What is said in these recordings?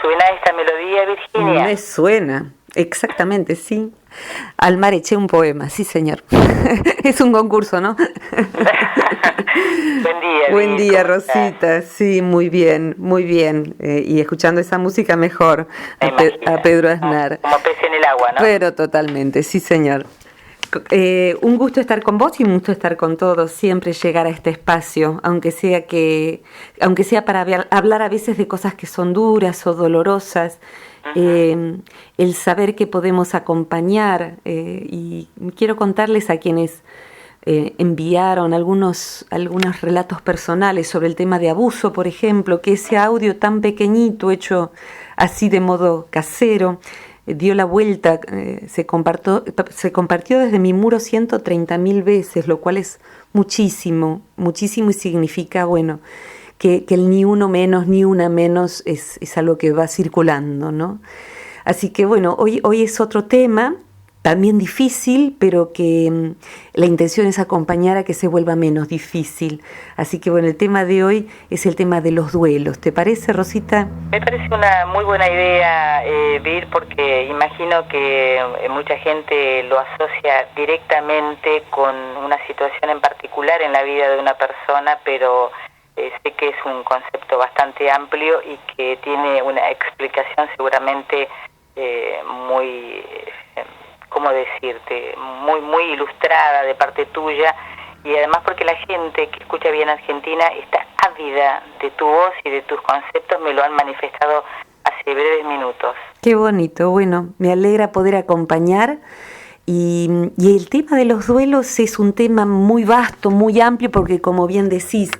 suena esta melodía, Virginia? Me suena, exactamente, sí. Al mar eché un poema, sí, señor. Es un concurso, ¿no? Buen día, Buen día, Rosita. Rosita. Sí, muy bien, muy bien. Y escuchando esa música mejor, Me a imagino. Pedro Aznar. Como pez en el agua, ¿no? Pero totalmente, sí, señor. Un gusto estar con vos y un gusto estar con todos, siempre llegar a este espacio, aunque sea para hablar a veces de cosas que son duras o dolorosas, el saber que podemos acompañar, y quiero contarles a quienes enviaron algunos relatos personales sobre el tema de abuso, por ejemplo, que ese audio tan pequeñito, hecho así de modo casero, dio la vuelta, se compartió desde mi muro 130.000 veces, lo cual es muchísimo, muchísimo, y significa, bueno, que el ni uno menos, ni una menos es algo que va circulando, ¿no? Así que bueno, hoy es otro tema, también difícil, pero que la intención es acompañar a que se vuelva menos difícil. Así que bueno, el tema de hoy es el tema de los duelos. ¿Te parece, Rosita? Me parece una muy buena idea, Vir, porque imagino que mucha gente lo asocia directamente con una situación en particular en la vida de una persona, pero sé que es un concepto bastante amplio y que tiene una explicación seguramente muy... ¿cómo decirte? Muy ilustrada de parte tuya, y además porque la gente que escucha bien Argentina está ávida de tu voz y de tus conceptos, me lo han manifestado hace breves minutos. Qué bonito, bueno, me alegra poder acompañar, y el tema de los duelos es un tema muy vasto, muy amplio, porque como bien decís,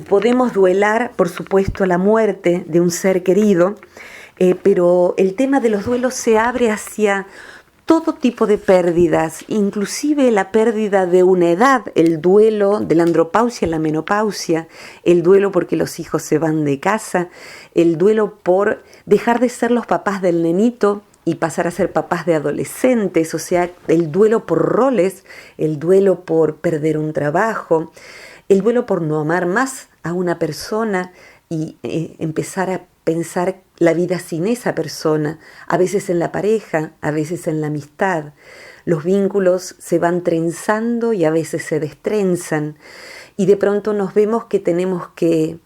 podemos duelar, por supuesto, la muerte de un ser querido, pero el tema de los duelos se abre hacia todo tipo de pérdidas, inclusive la pérdida de una edad, el duelo de la andropausia, la menopausia, el duelo porque los hijos se van de casa, el duelo por dejar de ser los papás del nenito y pasar a ser papás de adolescentes, o sea, el duelo por roles, el duelo por perder un trabajo, el duelo por no amar más a una persona y empezar a pensar la vida sin esa persona, a veces en la pareja, a veces en la amistad. Los vínculos se van trenzando y a veces se destrenzan, y de pronto nos vemos que tenemos que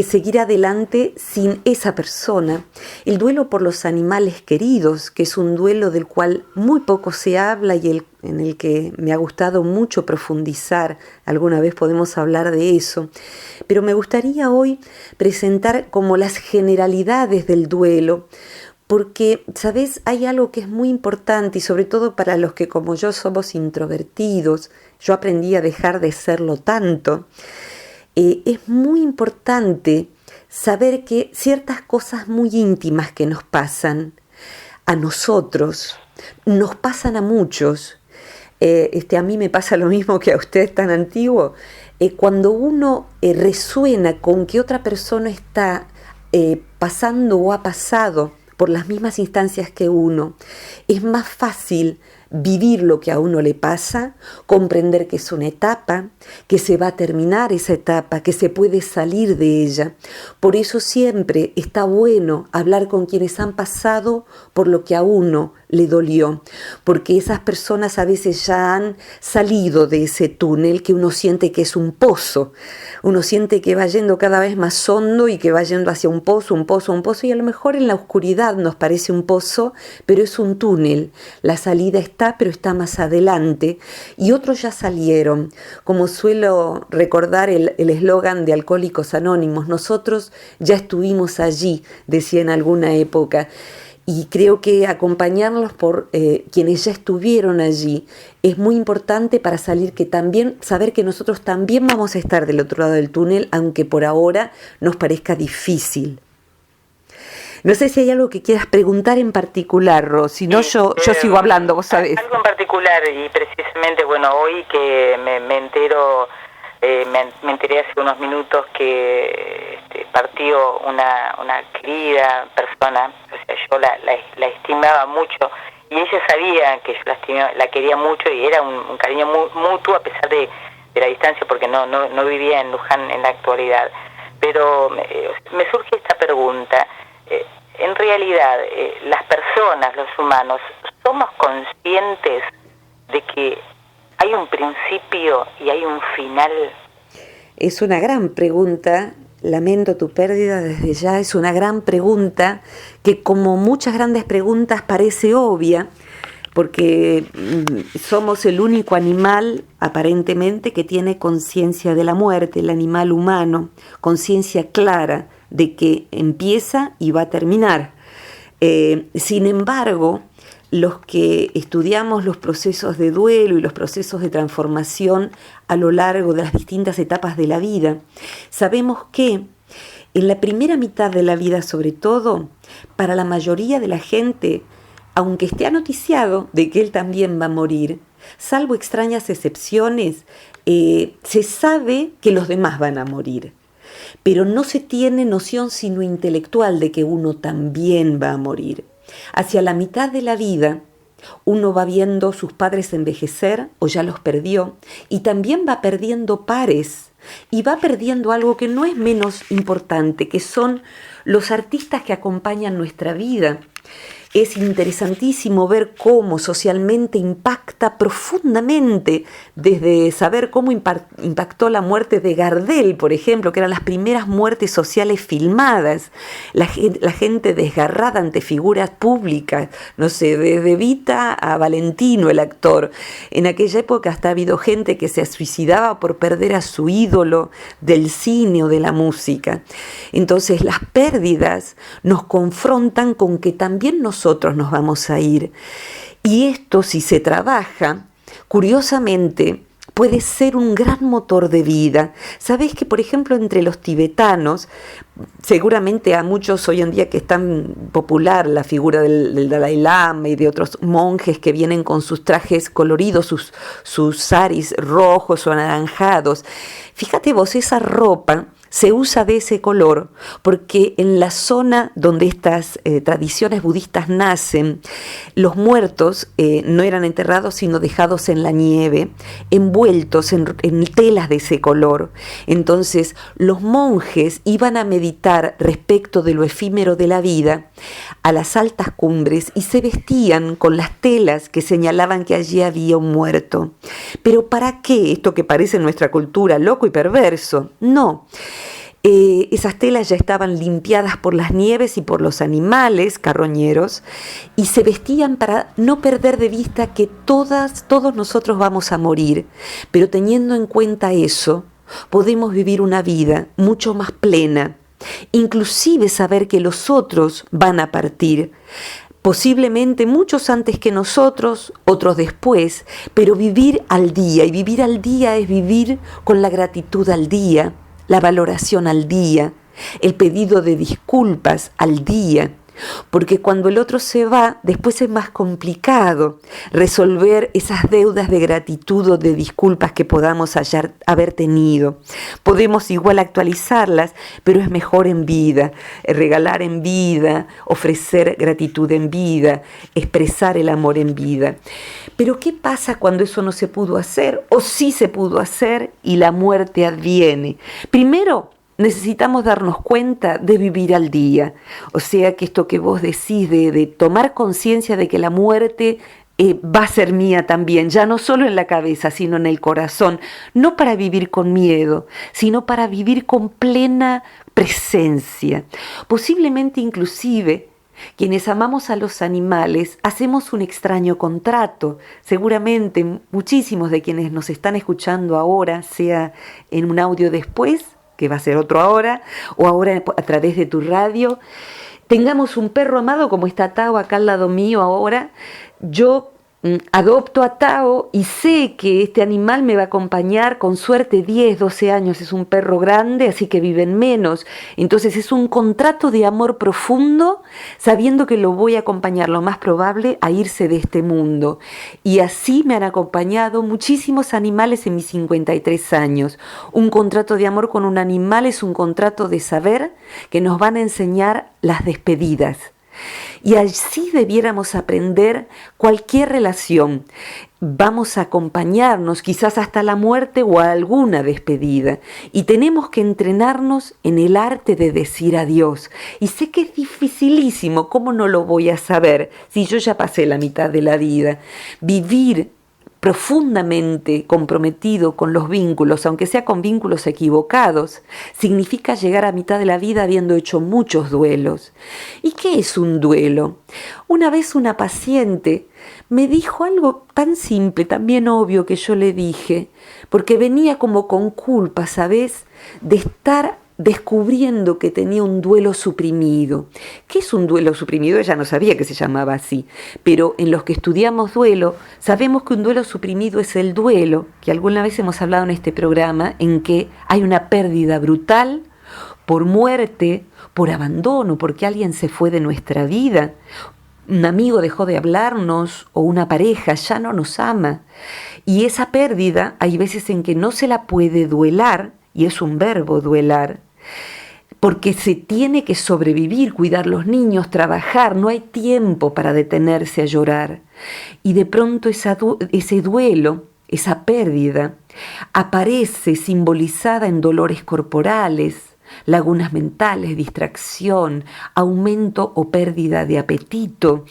seguir adelante sin esa persona. El duelo por los animales queridos, que es un duelo del cual muy poco se habla y en el que me ha gustado mucho profundizar. Alguna vez podemos hablar de eso. Pero me gustaría hoy presentar como las generalidades del duelo, porque, ¿sabes? Hay algo que es muy importante, y sobre todo para los que como yo somos introvertidos, yo aprendí a dejar de serlo tanto. Es muy importante saber que ciertas cosas muy íntimas que nos pasan a nosotros, nos pasan a muchos. A mí me pasa lo mismo que a usted, tan antiguo. Cuando uno resuena con que otra persona está pasando o ha pasado por las mismas instancias que uno, es más fácil vivir lo que a uno le pasa, comprender que es una etapa, que se va a terminar esa etapa, que se puede salir de ella. Por eso siempre está bueno hablar con quienes han pasado por lo que a uno le dolió, porque esas personas a veces ya han salido de ese túnel que uno siente que es un pozo. Uno siente que va yendo cada vez más hondo y que va yendo hacia un pozo, y a lo mejor en la oscuridad nos parece un pozo, pero es un túnel. La salida está, pero está más adelante, y otros ya salieron. Como suelo recordar el eslogan de Alcohólicos Anónimos, nosotros ya estuvimos allí, decía en alguna época. Y creo que acompañarlos por quienes ya estuvieron allí es muy importante para saber que nosotros también vamos a estar del otro lado del túnel, aunque por ahora nos parezca difícil. No sé si hay algo que quieras preguntar en particular, Ros, si no yo sigo hablando, vos sabés. Algo en particular, y precisamente, bueno, hoy que me entero, me enteré hace unos minutos que partió una querida persona, o sea, yo la estimaba mucho, y ella sabía que yo la quería mucho, y era un cariño mutuo a pesar de la distancia, porque no vivía en Luján en la actualidad. Pero me surge esta pregunta. en realidad las personas, los humanos, somos conscientes de que hay un principio y hay un final. Es una gran pregunta. Lamento tu pérdida desde ya. Es una gran pregunta que, como muchas grandes preguntas, parece obvia, porque somos el único animal, aparentemente, que tiene conciencia de la muerte, el animal humano, conciencia clara de que empieza y va a terminar. Sin embargo, los que estudiamos los procesos de duelo y los procesos de transformación a lo largo de las distintas etapas de la vida, sabemos que en la primera mitad de la vida, sobre todo, para la mayoría de la gente, aunque esté anoticiado de que él también va a morir, salvo extrañas excepciones, se sabe que los demás van a morir, pero no se tiene noción sino intelectual de que uno también va a morir. Hacia la mitad de la vida, uno va viendo sus padres envejecer o ya los perdió, y también va perdiendo pares, y va perdiendo algo que no es menos importante, que son los artistas que acompañan nuestra vida. Es interesantísimo ver cómo socialmente impacta profundamente, desde saber cómo impactó la muerte de Gardel, por ejemplo, que eran las primeras muertes sociales filmadas, la gente desgarrada ante figuras públicas, no sé, desde Evita a Valentino, el actor. En aquella época hasta ha habido gente que se suicidaba por perder a su ídolo del cine o de la música. Entonces las pérdidas nos confrontan con que también nosotros nos vamos a ir. Y esto, si se trabaja, curiosamente, puede ser un gran motor de vida. Sabés que, por ejemplo, entre los tibetanos, seguramente a muchos hoy en día que es tan popular la figura del Dalai Lama y de otros monjes que vienen con sus trajes coloridos, sus saris rojos o anaranjados. Fíjate vos, esa ropa se usa de ese color porque en la zona donde estas tradiciones budistas nacen, los muertos no eran enterrados sino dejados en la nieve, envueltos en telas de ese color. Entonces los monjes iban a meditar respecto de lo efímero de la vida a las altas cumbres y se vestían con las telas que señalaban que allí había un muerto. ¿Pero para qué? Esto que parece en nuestra cultura loco y perverso. No. Esas telas ya estaban limpiadas por las nieves y por los animales carroñeros y se vestían para no perder de vista que todos nosotros vamos a morir, pero teniendo en cuenta eso, podemos vivir una vida mucho más plena, inclusive saber que los otros van a partir, posiblemente muchos antes que nosotros, otros después, pero vivir al día, y vivir al día es vivir con la gratitud al día, la valoración al día, el pedido de disculpas al día, porque cuando el otro se va, después es más complicado resolver esas deudas de gratitud o de disculpas que podamos haber tenido. Podemos igual actualizarlas, pero es mejor en vida, regalar en vida, ofrecer gratitud en vida, expresar el amor en vida. Pero ¿qué pasa cuando eso no se pudo hacer o sí se pudo hacer y la muerte adviene? Primero, necesitamos darnos cuenta de vivir al día. O sea que esto que vos decís de tomar conciencia de que la muerte va a ser mía también, ya no solo en la cabeza, sino en el corazón. No para vivir con miedo, sino para vivir con plena presencia. Posiblemente inclusive quienes amamos a los animales hacemos un extraño contrato. Seguramente muchísimos de quienes nos están escuchando ahora, sea en un audio después, que va a ser otro ahora, o ahora a través de tu radio, tengamos un perro amado como está Tao acá al lado mío ahora. Yo adopto a Tao y sé que este animal me va a acompañar con suerte 10, 12 años, es un perro grande, así que viven menos. Entonces es un contrato de amor profundo, sabiendo que lo voy a acompañar, lo más probable, a irse de este mundo. Y así me han acompañado muchísimos animales en mis 53 años. Un contrato de amor con un animal es un contrato de saber que nos van a enseñar las despedidas. Y así debiéramos aprender cualquier relación. Vamos a acompañarnos quizás hasta la muerte o a alguna despedida. Y tenemos que entrenarnos en el arte de decir adiós. Y sé que es dificilísimo, ¿cómo no lo voy a saber si yo ya pasé la mitad de la vida? Vivir profundamente comprometido con los vínculos, aunque sea con vínculos equivocados, significa llegar a mitad de la vida habiendo hecho muchos duelos. ¿Y qué es un duelo? Una vez una paciente me dijo algo tan simple, tan bien obvio que yo le dije, porque venía como con culpa, ¿sabes?, de estar descubriendo que tenía un duelo suprimido. ¿Qué es un duelo suprimido? Ella no sabía que se llamaba así, pero en los que estudiamos duelo, sabemos que un duelo suprimido es el duelo, que alguna vez hemos hablado en este programa, en que hay una pérdida brutal por muerte, por abandono, porque alguien se fue de nuestra vida, un amigo dejó de hablarnos o una pareja ya no nos ama. Y esa pérdida hay veces en que no se la puede duelar, y es un verbo duelar, porque se tiene que sobrevivir, cuidar los niños, trabajar, no hay tiempo para detenerse a llorar. Y de pronto ese duelo, esa pérdida, aparece simbolizada en dolores corporales, lagunas mentales, distracción, aumento o pérdida de apetito,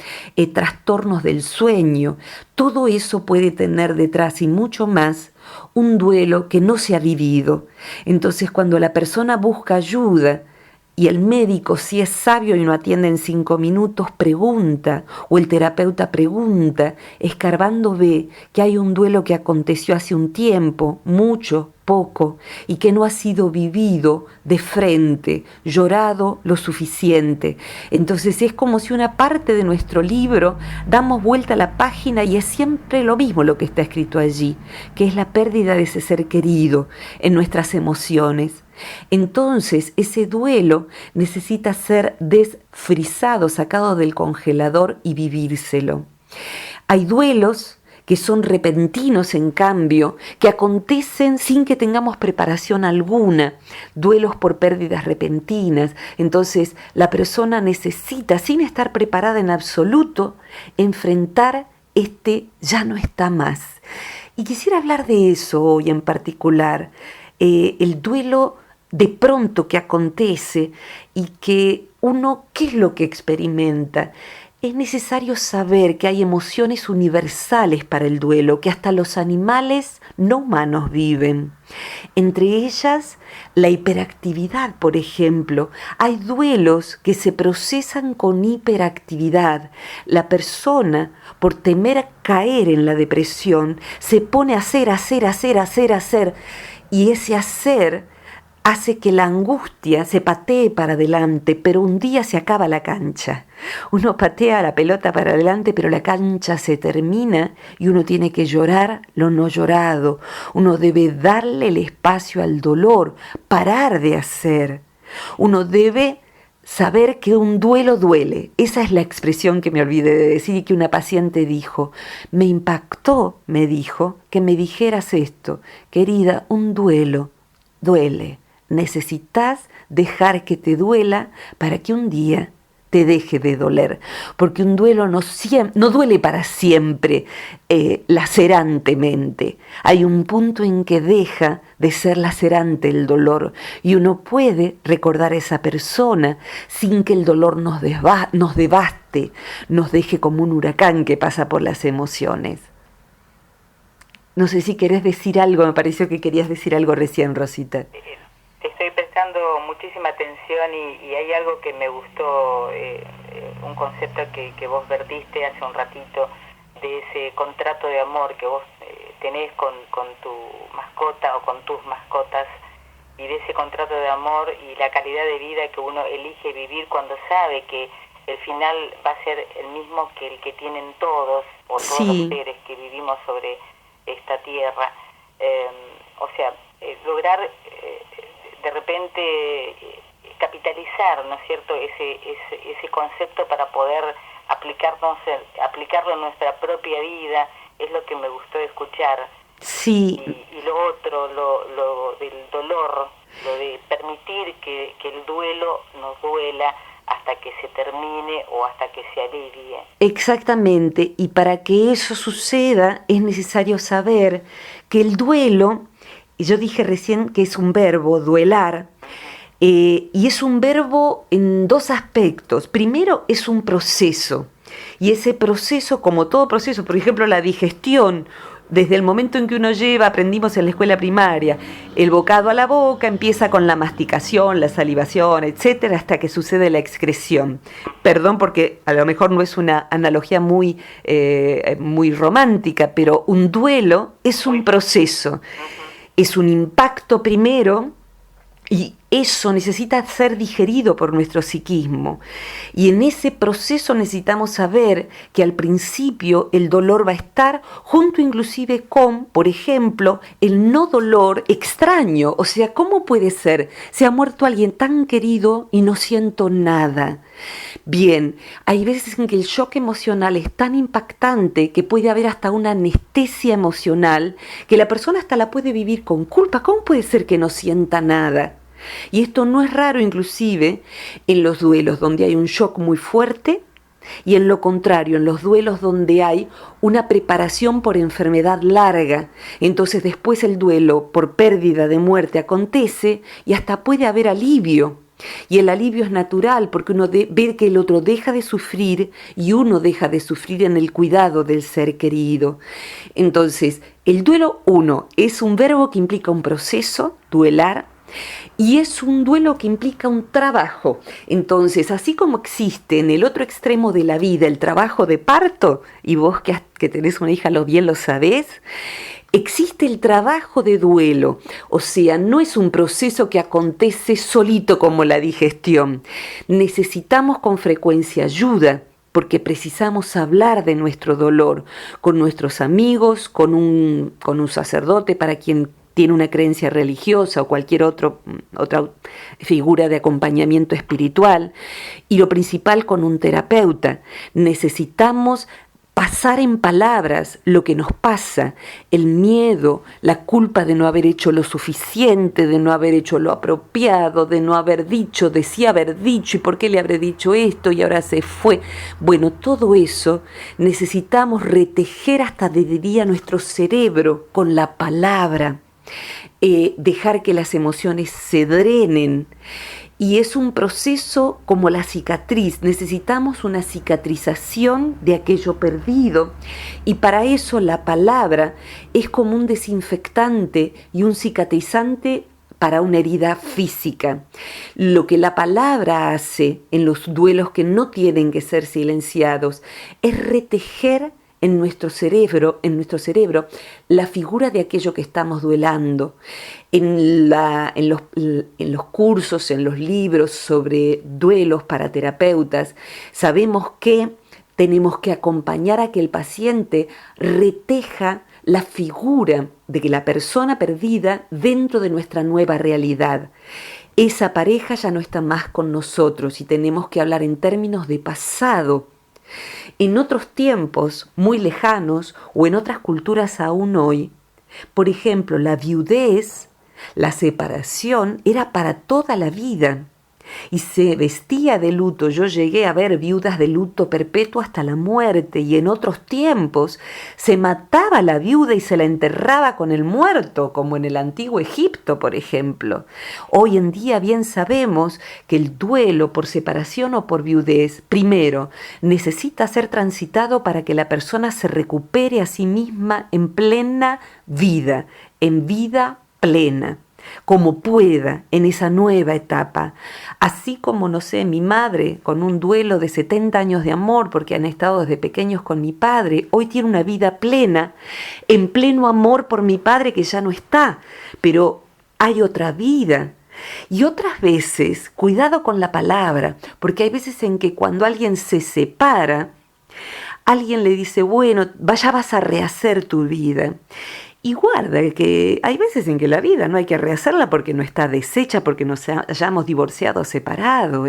trastornos del sueño. Todo eso puede tener detrás y mucho más un duelo que no se ha vivido. Entonces, cuando la persona busca ayuda y el médico, si es sabio y no atiende en 5 minutos, pregunta, o el terapeuta pregunta, escarbando ve que hay un duelo que aconteció hace un tiempo, mucho, poco, y que no ha sido vivido de frente, llorado lo suficiente. Entonces es como si una parte de nuestro libro damos vuelta a la página y es siempre lo mismo lo que está escrito allí, que es la pérdida de ese ser querido en nuestras emociones. Entonces ese duelo necesita ser desfrizado, sacado del congelador y vivírselo. Hay duelos que son repentinos, en cambio, que acontecen sin que tengamos preparación alguna, duelos por pérdidas repentinas. Entonces la persona necesita, sin estar preparada en absoluto, enfrentar ya no está más. Y quisiera hablar de eso hoy en particular, el duelo de pronto que acontece y que uno, ¿qué es lo que experimenta? Es necesario saber que hay emociones universales para el duelo, que hasta los animales no humanos viven. Entre ellas, la hiperactividad, por ejemplo. Hay duelos que se procesan con hiperactividad. La persona, por temer caer en la depresión, se pone a hacer, y ese hacer hace que la angustia se patee para adelante, pero un día se acaba la cancha. Uno patea la pelota para adelante, pero la cancha se termina y uno tiene que llorar lo no llorado. Uno debe darle el espacio al dolor, parar de hacer. Uno debe saber que un duelo duele. Esa es la expresión que me olvidé de decir y que una paciente dijo. Me impactó, me dijo, que me dijeras esto. Querida, un duelo duele. Necesitas dejar que te duela para que un día te deje de doler, porque un duelo no duele para siempre, lacerantemente. Hay un punto en que deja de ser lacerante el dolor y uno puede recordar a esa persona sin que el dolor nos devaste, nos deje como un huracán que pasa por las emociones. No sé si querés decir algo, me pareció que querías decir algo recién, Rosita. Estoy prestando muchísima atención y hay algo que me gustó, un concepto que vos vertiste hace un ratito, de ese contrato de amor que vos tenés con tu mascota o con tus mascotas, y de ese contrato de amor y la calidad de vida que uno elige vivir cuando sabe que el final va a ser el mismo que el que tienen todos, o todos los seres que vivimos sobre esta tierra. Lograr de repente capitalizar, ¿no es cierto?, ese concepto para poder aplicarlo en nuestra propia vida, es lo que me gustó escuchar. Sí. Y lo otro, lo del dolor, lo de permitir que el duelo nos duela, hasta que se termine o hasta que se alivie. Exactamente, y para que eso suceda es necesario saber que el duelo, y yo dije recién que es un verbo, duelar, y es un verbo en dos aspectos. Primero es un proceso, y ese proceso, como todo proceso, por ejemplo la digestión, desde el momento en que uno lleva, aprendimos en la escuela primaria, el bocado a la boca, empieza con la masticación, la salivación, etcétera, hasta que sucede la excreción. Perdón porque a lo mejor no es una analogía muy romántica, pero un duelo es un proceso, es un impacto primero, y eso necesita ser digerido por nuestro psiquismo. Y en ese proceso necesitamos saber que al principio el dolor va a estar junto inclusive con, por ejemplo, el no dolor extraño. O sea, ¿cómo puede ser? Se ha muerto alguien tan querido y no siento nada. Bien, hay veces en que el shock emocional es tan impactante que puede haber hasta una anestesia emocional que la persona hasta la puede vivir con culpa. ¿Cómo puede ser que no sienta nada? Y esto no es raro inclusive en los duelos donde hay un shock muy fuerte y en lo contrario, en los duelos donde hay una preparación por enfermedad larga. Entonces después el duelo por pérdida de muerte acontece y hasta puede haber alivio. Y el alivio es natural porque uno ve que el otro deja de sufrir y uno deja de sufrir en el cuidado del ser querido. Entonces, el duelo, es un verbo que implica un proceso, duelar, y es un duelo que implica un trabajo. Entonces, así como existe en el otro extremo de la vida el trabajo de parto, y vos que tenés una hija bien lo sabés, existe el trabajo de duelo. O sea, no es un proceso que acontece solito como la digestión. Necesitamos con frecuencia ayuda, porque precisamos hablar de nuestro dolor con nuestros amigos, con un sacerdote para quien tiene una creencia religiosa o cualquier otra figura de acompañamiento espiritual, y lo principal con un terapeuta. Necesitamos pasar en palabras lo que nos pasa, el miedo, la culpa de no haber hecho lo suficiente, de no haber hecho lo apropiado, de no haber dicho, de sí haber dicho, y por qué le habré dicho esto y ahora se fue. Bueno, todo eso necesitamos retejer hasta desde día nuestro cerebro con la palabra. Dejar que las emociones se drenen, y es un proceso como la cicatriz. Necesitamos una cicatrización de aquello perdido, y para eso la palabra es como un desinfectante y un cicatrizante para una herida física. Lo que la palabra hace en los duelos que no tienen que ser silenciados es retejer en nuestro cerebro la figura de aquello que estamos duelando. En los cursos, en los libros sobre duelos para terapeutas, sabemos que tenemos que acompañar a que el paciente reteja la figura de que la persona perdida dentro de nuestra nueva realidad. Esa pareja ya no está más con nosotros y tenemos que hablar en términos de pasado. En otros tiempos muy lejanos o en otras culturas aún hoy, por ejemplo, la viudez, la separación era para toda la vida y se vestía de luto. Yo llegué a ver viudas de luto perpetuo hasta la muerte, y en otros tiempos se mataba a la viuda y se la enterraba con el muerto, como en el antiguo Egipto, por ejemplo. Hoy en día bien sabemos que el duelo por separación o por viudez, primero, necesita ser transitado para que la persona se recupere a sí misma en plena vida, en vida plena, como pueda en esa nueva etapa. Así como, no sé, mi madre con un duelo de 70 años de amor porque han estado desde pequeños con mi padre, hoy tiene una vida plena, en pleno amor por mi padre que ya no está, pero hay otra vida. Y otras veces, cuidado con la palabra, porque hay veces en que cuando alguien se separa, alguien le dice, bueno, ya vas a rehacer tu vida. Y guarda que hay veces en que la vida no hay que rehacerla porque no está deshecha, porque nos hayamos divorciado o separado.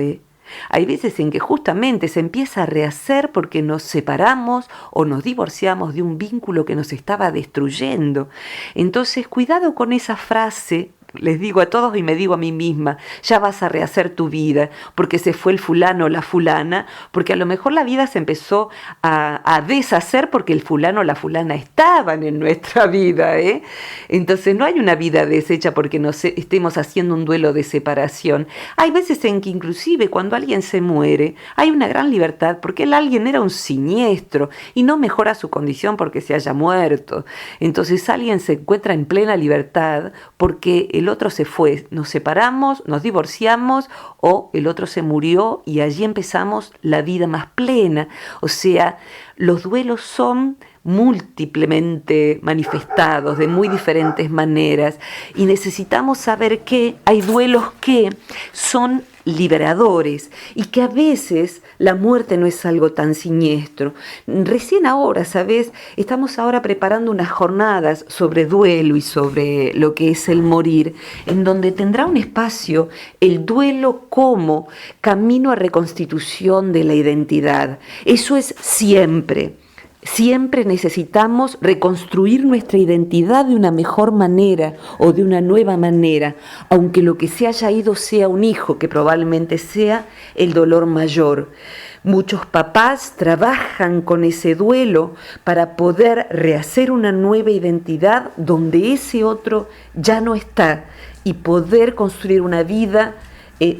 Hay veces en que justamente se empieza a rehacer porque nos separamos o nos divorciamos de un vínculo que nos estaba destruyendo. Entonces, cuidado con esa frase les digo a todos y me digo a mí misma, ya vas a rehacer tu vida, porque se fue el fulano o la fulana, porque a lo mejor la vida se empezó a deshacer porque el fulano o la fulana estaban en nuestra vida, ¿eh? Entonces no hay una vida deshecha porque nos estemos haciendo un duelo de separación. Hay veces en que inclusive cuando alguien se muere, hay una gran libertad porque el alguien era un siniestro y no mejora su condición porque se haya muerto. Entonces alguien se encuentra en plena libertad porque el otro se fue, nos separamos, nos divorciamos o el otro se murió y allí empezamos la vida más plena. O sea, los duelos son múltiplemente manifestados de muy diferentes maneras y necesitamos saber que hay duelos que son liberadores y que a veces la muerte no es algo tan siniestro. Recién ahora, ¿sabes? Estamos ahora preparando unas jornadas sobre duelo y sobre lo que es el morir, en donde tendrá un espacio el duelo como camino a reconstitución de la identidad. Eso es siempre. Siempre necesitamos reconstruir nuestra identidad de una mejor manera o de una nueva manera, aunque lo que se haya ido sea un hijo, que probablemente sea el dolor mayor. Muchos papás trabajan con ese duelo para poder rehacer una nueva identidad donde ese otro ya no está y poder construir una vida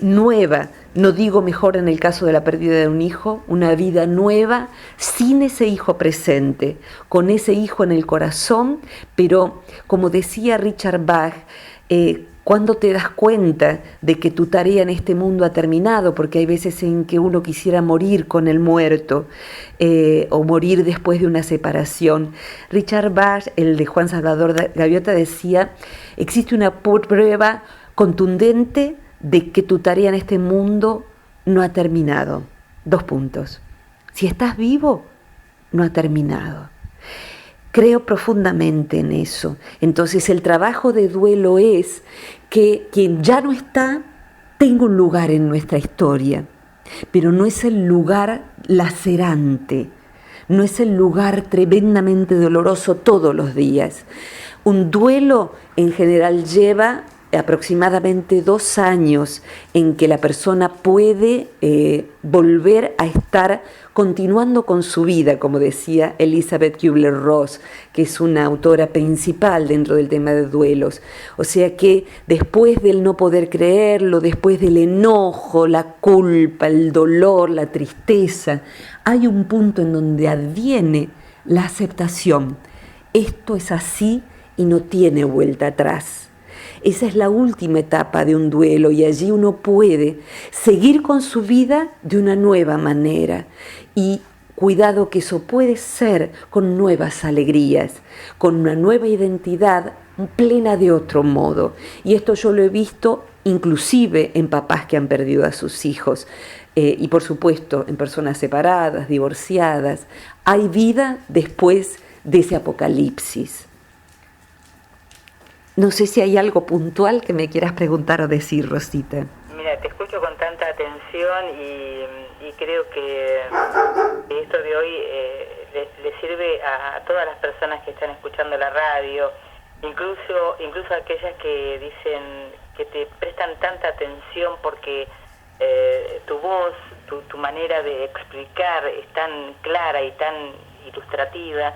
nueva. No digo mejor en el caso de la pérdida de un hijo, una vida nueva sin ese hijo presente, con ese hijo en el corazón, pero como decía Richard Bach, cuando te das cuenta de que tu tarea en este mundo ha terminado, porque hay veces en que uno quisiera morir con el muerto o morir después de una separación. Richard Bach, el de Juan Salvador Gaviota, decía, existe una prueba contundente de que tu tarea en este mundo no ha terminado. 2 puntos. Si estás vivo, no ha terminado. Creo profundamente en eso. Entonces el trabajo de duelo es que quien ya no está tenga un lugar en nuestra historia, pero no es el lugar lacerante, no es el lugar tremendamente doloroso todos los días. Un duelo en general lleva aproximadamente 2 años en que la persona puede volver a estar continuando con su vida, como decía Elizabeth Kubler-Ross, que es una autora principal dentro del tema de duelos. O sea que después del no poder creerlo, después del enojo, la culpa, el dolor, la tristeza, hay un punto en donde adviene la aceptación. Esto es así y no tiene vuelta atrás. Esa es la última etapa de un duelo y allí uno puede seguir con su vida de una nueva manera. Y cuidado que eso puede ser con nuevas alegrías, con una nueva identidad plena de otro modo. Y esto yo lo he visto inclusive en papás que han perdido a sus hijos. Y por supuesto en personas separadas, divorciadas. Hay vida después de ese apocalipsis. No sé si hay algo puntual que me quieras preguntar o decir, Rosita. Mira, te escucho con tanta atención y creo que esto de hoy le sirve a todas las personas que están escuchando la radio, incluso aquellas que dicen que te prestan tanta atención porque tu voz, tu manera de explicar es tan clara y tan ilustrativa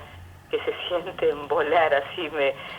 que se sienten volar,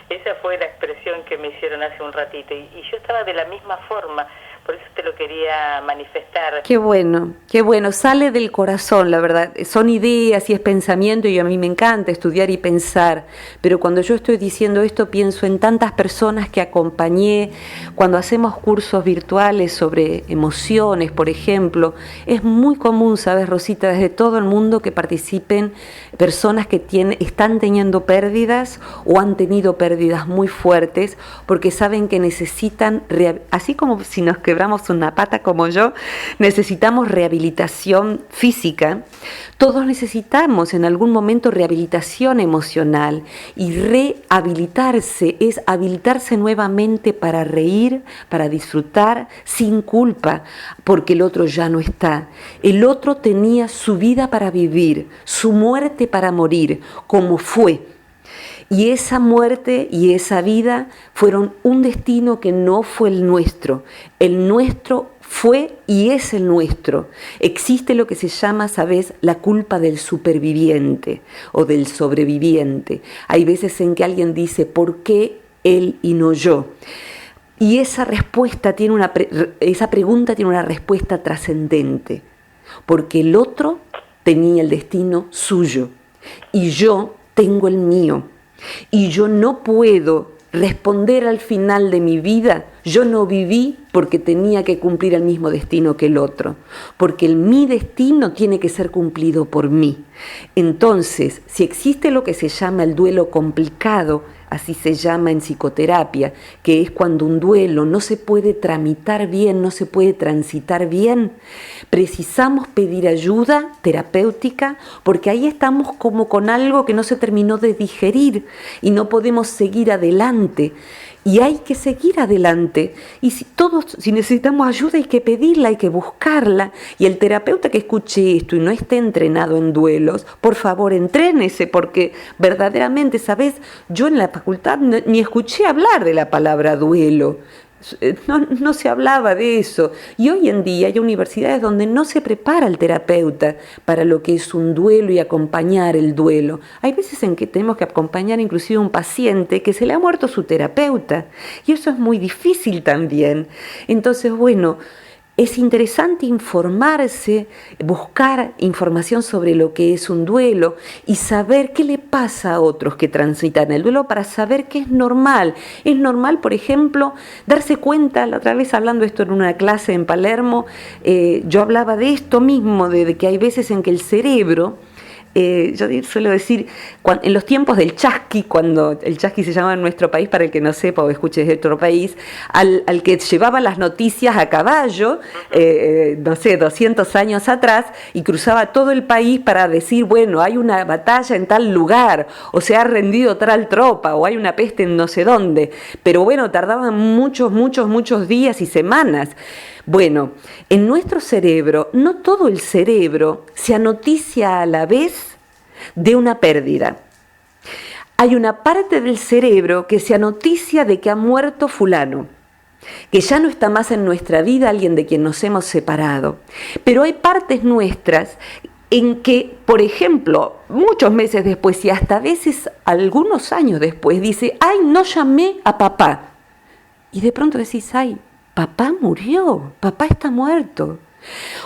esa fue la expresión que me hicieron hace un ratito, y yo estaba de la misma forma, por eso te lo quería manifestar. Qué bueno, sale del corazón, la verdad, son ideas y es pensamiento y a mí me encanta estudiar y pensar, pero cuando yo estoy diciendo esto pienso en tantas personas que acompañé, cuando hacemos cursos virtuales sobre emociones, por ejemplo, es muy común, sabes, Rosita, desde todo el mundo que participen personas que están teniendo pérdidas o han tenido pérdidas muy fuertes porque saben que necesitan, así como si nos quebramos una pata como yo, necesitamos rehabilitación física, todos necesitamos en algún momento rehabilitación emocional y rehabilitarse es habilitarse nuevamente para reír, para disfrutar sin culpa, porque el otro ya no está. El otro tenía su vida para vivir, su muerte para morir, como fue. Y esa muerte y esa vida fueron un destino que no fue el nuestro. El nuestro fue y es el nuestro. Existe lo que se llama, ¿sabes?, la culpa del superviviente o del sobreviviente. Hay veces en que alguien dice, ¿por qué él y no yo? Y esa respuesta esa pregunta tiene una respuesta trascendente, porque el otro tenía el destino suyo y yo tengo el mío. Y yo no puedo responder al final de mi vida, yo no viví porque tenía que cumplir el mismo destino que el otro, porque mi destino tiene que ser cumplido por mí. Entonces, si existe lo que se llama el duelo complicado, así se llama en psicoterapia, que es cuando un duelo no se puede tramitar bien, no se puede transitar bien, precisamos pedir ayuda terapéutica, porque ahí estamos como con algo que no se terminó de digerir y no podemos seguir adelante. Y hay que seguir adelante. Y si necesitamos ayuda hay que pedirla, hay que buscarla. Y el terapeuta que escuche esto y no esté entrenado en duelos, por favor, entrénese, porque verdaderamente, ¿sabes? Yo en la facultad ni escuché hablar de la palabra duelo. No se hablaba de eso. Y hoy en día hay universidades donde no se prepara el terapeuta para lo que es un duelo y acompañar el duelo. Hay veces en que tenemos que acompañar inclusive a un paciente que se le ha muerto su terapeuta. Y eso es muy difícil también. Entonces, bueno, es interesante informarse, buscar información sobre lo que es un duelo y saber qué le pasa a otros que transitan el duelo para saber que es normal. Es normal, por ejemplo, darse cuenta, la otra vez hablando esto en una clase en Palermo, yo hablaba de esto mismo, de que hay veces en que el cerebro, yo suelo decir, en los tiempos del chasqui, cuando el chasqui se llama en nuestro país, para el que no sepa o escuche de otro país, al que llevaba las noticias a caballo, 200 años atrás, y cruzaba todo el país para decir, bueno, hay una batalla en tal lugar, o se ha rendido tal tropa, o hay una peste en no sé dónde. Pero bueno, tardaban muchos días y semanas. Bueno, en nuestro cerebro, no todo el cerebro se anoticia a la vez de una pérdida. Hay una parte del cerebro que se anoticia de que ha muerto fulano, que ya no está más en nuestra vida alguien de quien nos hemos separado. Pero hay partes nuestras en que, por ejemplo, muchos meses después y hasta a veces algunos años después, dice, ay, no llamé a papá. Y de pronto decís, ay, papá murió, papá está muerto.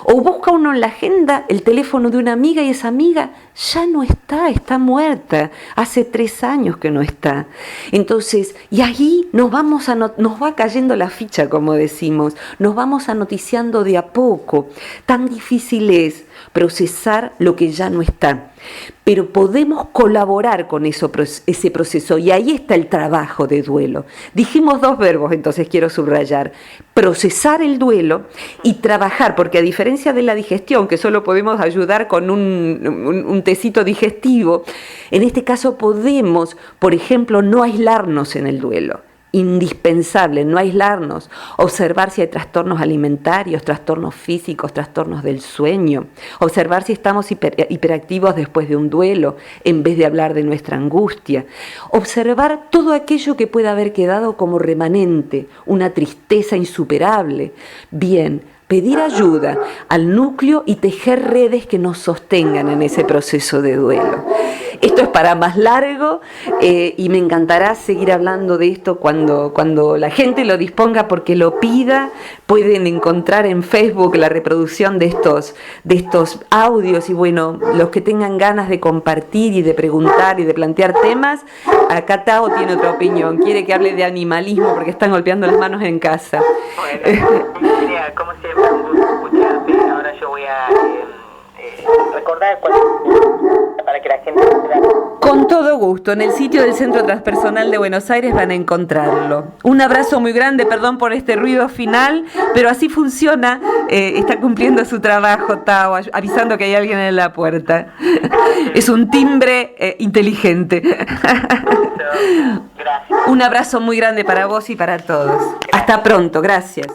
O busca uno en la agenda el teléfono de una amiga y esa amiga ya no está muerta. Hace 3 años que no está. Entonces, y ahí nos va cayendo la ficha, como decimos, nos vamos anoticiando de a poco. Tan difícil es procesar lo que ya no está. Pero podemos colaborar con ese proceso y ahí está el trabajo de duelo. Dijimos 2 verbos, entonces quiero subrayar: procesar el duelo y trabajar, porque a diferencia de la digestión, que solo podemos ayudar con un tecito digestivo, en este caso podemos, por ejemplo, no aislarnos en el duelo. Indispensable no aislarnos, observar si hay trastornos alimentarios, trastornos físicos, trastornos del sueño, observar si estamos hiperactivos después de un duelo en vez de hablar de nuestra angustia, observar todo aquello que pueda haber quedado como remanente, una tristeza insuperable. Bien, pedir ayuda al núcleo y tejer redes que nos sostengan en ese proceso de duelo. Esto es para más largo y me encantará seguir hablando de esto cuando la gente lo disponga, porque lo pida. Pueden encontrar en Facebook la reproducción de estos audios y bueno, los que tengan ganas de compartir y de preguntar y de plantear temas, acá Tao tiene otra opinión, quiere que hable de animalismo porque están golpeando las manos en casa. Bueno, mira, como siempre, un gusto escucharte. Ahora yo voy a recordar para que la gente pueda... Con todo gusto, en el sitio del Centro Transpersonal de Buenos Aires van a encontrarlo. Un abrazo muy grande, perdón por este ruido final, pero así funciona, está cumpliendo su trabajo, Tao, avisando que hay alguien en la puerta. Es un timbre inteligente. Gracias. Un abrazo muy grande para vos y para todos. Hasta pronto, gracias.